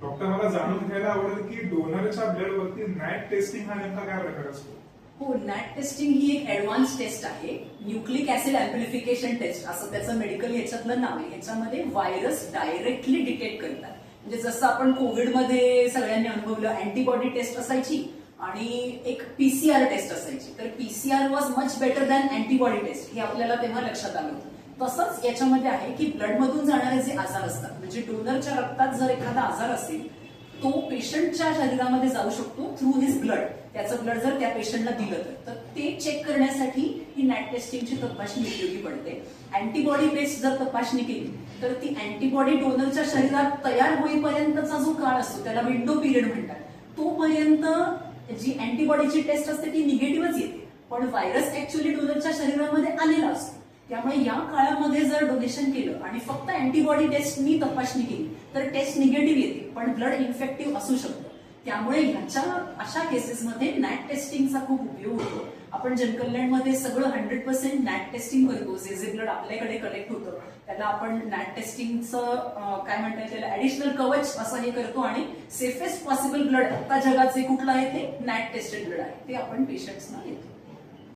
Doctor, मला जाणून घ्यायला आवडेल की डोनरच्या ब्लडवरती नॅट टेस्टिंग हा नेमका काय प्रकार असतो? हो, नॅट टेस्टिंग ही एक ऍडव्हान्स टेस्ट आहे. न्यूक्लिक ऍसिड अँप्लिफिकेशन टेस्ट असं त्याचं मेडिकल ह्याच्यातलं नाव आहे. ह्याच्यामध्ये व्हायरस डायरेक्टली डिटेक्ट करतात. म्हणजे जसं आपण कोविडमध्ये सगळ्यांनी अनुभवलं, अँटीबॉडी टेस्ट असायची आणि एक पीसीआर टेस्ट असायची. तर PCR was much better than antibody test, हे आपल्याला तेव्हा लक्षात आलं होतं. तसंच याच्यामध्ये आहे की ब्लडमधून जाणारे जे आजार असतात, म्हणजे डोनरच्या रक्तात जर एखादा आजार असेल तो पेशंटच्या शरीरामध्ये जाऊ शकतो थ्रू हिज ब्लड. त्याचं ब्लड जर त्या पेशंटला दिलं तर ते चेक करण्यासाठी ही नॅट टेस्टिंगची तपासणी उपयोगी पडते. अँटीबॉडी बेस्ड जर तपासणी केली तर ती अँटीबॉडी डोनरच्या शरीरात तयार होईपर्यंतचा जो काळ असतो त्याला विंडो पिरियड म्हणतात. तोपर्यंत जी अँटीबॉडीची टेस्ट असते ती निगेटिव्हच येते, पण व्हायरस ऍक्च्युअली डोनरच्या शरीरामध्ये आलेला असतो. त्यामुळे या काळामध्ये जर डोनेशन केलं आणि फक्त अँटीबॉडी टेस्टनी तपासणी केली तर टेस्ट निगेटिव्ह येते, पण ब्लड इन्फेक्टिव्ह असू शकतं. त्यामुळे ह्याच्या अशा केसेसमध्ये नॅट टेस्टिंगचा खूप उपयोग होतो. आपण जनकल्याणमध्ये सगळं 100% नॅट टेस्टिंग करतो. जे ब्लड आपल्याकडे कलेक्ट होतं त्याला आपण नॅट टेस्टिंगचं काय म्हणतात त्याला ऍडिशनल कवच असं हे करतो आणि सेफेस्ट पॉसिबल ब्लड आता जगाचे कुठलं आहे ते नॅट टेस्टेड ब्लड आहे ते आपण पेशंट्सना देतो.